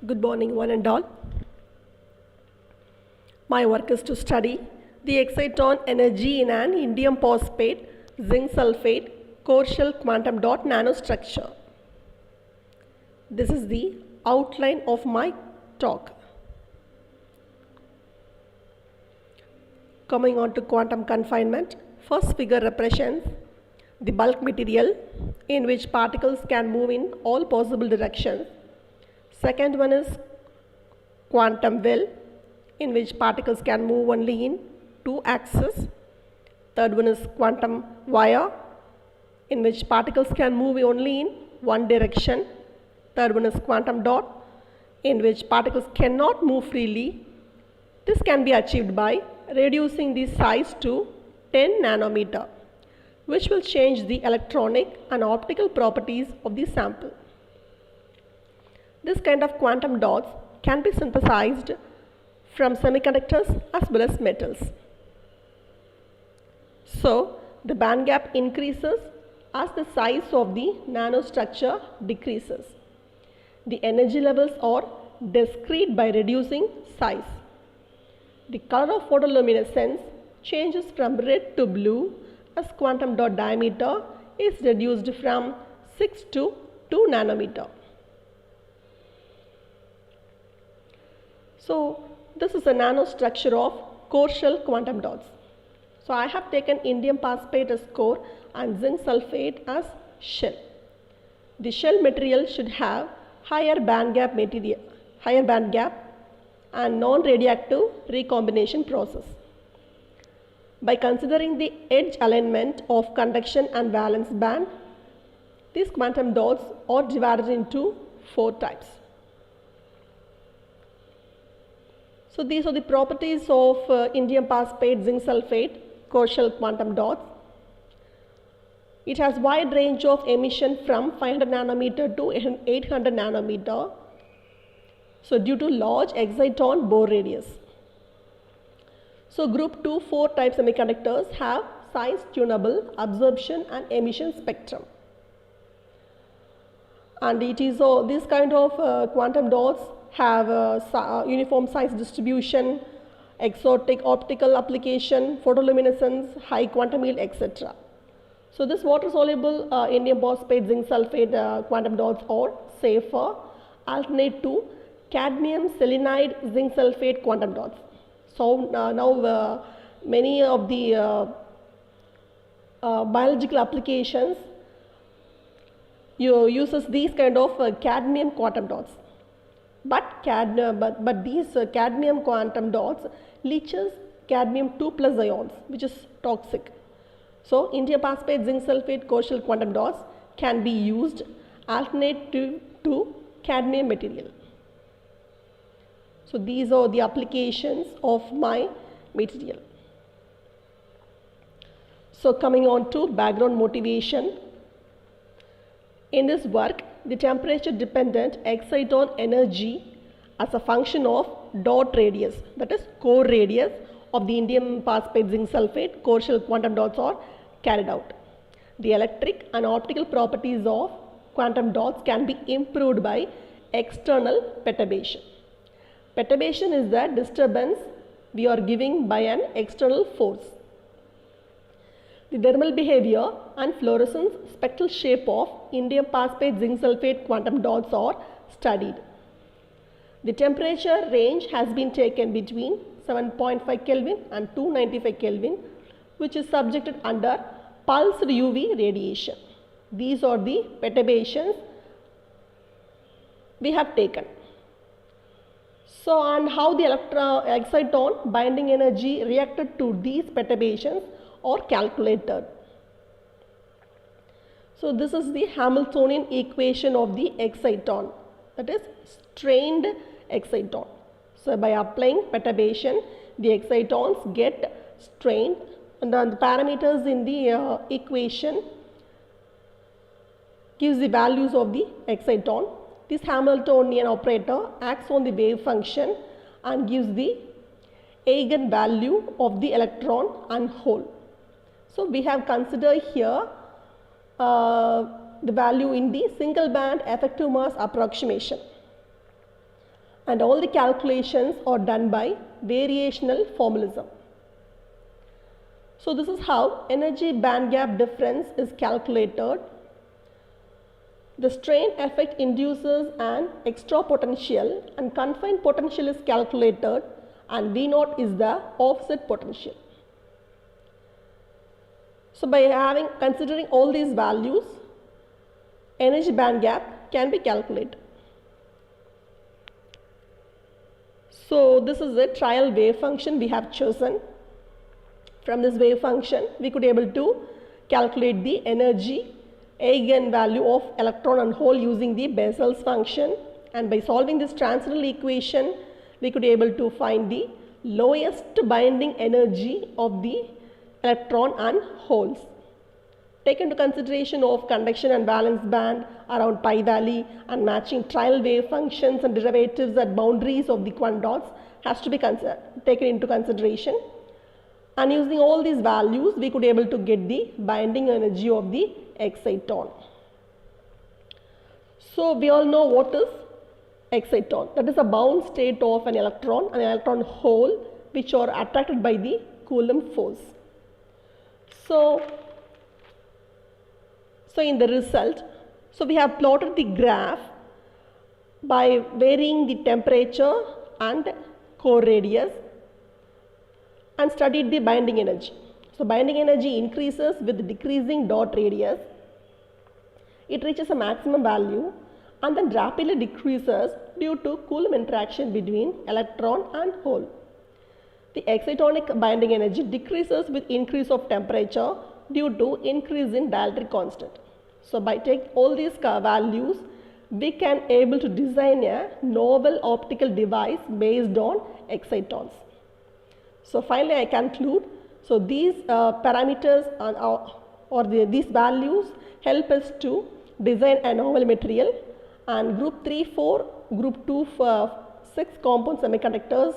Good morning, one and all. My work is to study the exciton energy in an indium phosphate zinc sulfate core shell quantum dot nanostructure. This is the outline of my talk. Coming on to quantum confinement, first figure represents the bulk material in which particles can move in all possible directions. Second one is quantum well in which particles can move only in two axes. Third one is quantum wire in which particles can move only in one direction. Third one is quantum dot in which particles cannot move freely. This can be achieved by reducing the size to 10 nanometer, which will change the electronic and optical properties of the sample. This kind of quantum dots can be synthesized from semiconductors as well as metals. So, the band gap increases as the size of the nanostructure decreases. The energy levels are discrete by reducing size. The color of photoluminescence changes from red to blue as quantum dot diameter is reduced from 6 to 2 nanometer. So, this is a nanostructure of core shell quantum dots. So, I have taken indium phosphate as core and zinc sulfate as shell. The shell material should have higher band gap and non-radioactive recombination process. By considering the edge alignment of conduction and valence band, these quantum dots are divided into 4 types. So these are the properties of indium phosphate zinc sulfate core shell quantum dots. It has wide range of emission from 500 nanometer to 800 nanometer. So due to large exciton Bohr radius. So group 2,4 type semiconductors have size tunable absorption and emission spectrum. And it is this kind of quantum dots have uniform size distribution, exotic optical application, photoluminescence, high quantum yield, etc. So this water soluble indium phosphate zinc sulfate quantum dots are safer alternate to cadmium selenide zinc sulfate quantum dots. So now many of the biological applications uses these kind of cadmium quantum dots. But these cadmium quantum dots leaches cadmium 2+ ions, which is toxic. So indium phosphate zinc sulfate core shell quantum dots can be used alternative to cadmium material. So these are the applications of my material. So coming on to background motivation. In this work, the temperature dependent exciton energy as a function of dot radius, that is core radius of the indium phosphate zinc sulfate core shell quantum dots are carried out. The electric and optical properties of quantum dots can be improved by external perturbation. Perturbation is the disturbance we are giving by an external force. The thermal behavior and fluorescence spectral shape of indium phosphate zinc sulfate quantum dots are studied. The temperature range has been taken between 7.5 Kelvin and 295 Kelvin, which is subjected under pulsed UV radiation. These are the perturbations we have taken. So, and how the exciton binding energy reacted to these perturbations are calculated. So, this is the Hamiltonian equation of the exciton, that is strained exciton. So, by applying perturbation, the excitons get strained, and the parameters in the equation gives the values of the exciton. This Hamiltonian operator acts on the wave function and gives the eigenvalue of the electron and hole. So we have considered here the value in the single band effective mass approximation. and all the calculations are done by variational formalism. So this is how energy band gap difference is calculated. The strain effect induces an extra potential and confined potential is calculated, and V0 is the offset potential. So by considering all these values, energy band gap can be calculated. So this is a trial wave function we have chosen. From this wave function, we could able to calculate the energy eigenvalue of electron and hole using the Bessel's function, and by solving this transcendental equation, we could able to find the lowest binding energy of the electron and holes. Take into consideration of conduction and valence band around pi valley and matching trial wave functions and derivatives at boundaries of the quantum dots has to be taken into consideration. And using all these values, we could able to get the binding energy of the exciton. So we all know what is exciton. That is a bound state of an electron hole which are attracted by the Coulomb force. So in the result, we have plotted the graph by varying the temperature and core radius and studied the binding energy. So binding energy increases with decreasing dot radius. It reaches a maximum value and then rapidly decreases due to Coulomb interaction between electron and hole. The excitonic binding energy decreases with increase of temperature due to increase in dielectric constant. So by taking all these values, we can able to design a novel optical device based on excitons. So finally I conclude, so these parameters these values help us to design a novel material, and group 3, 4, group 2, 6 compound semiconductors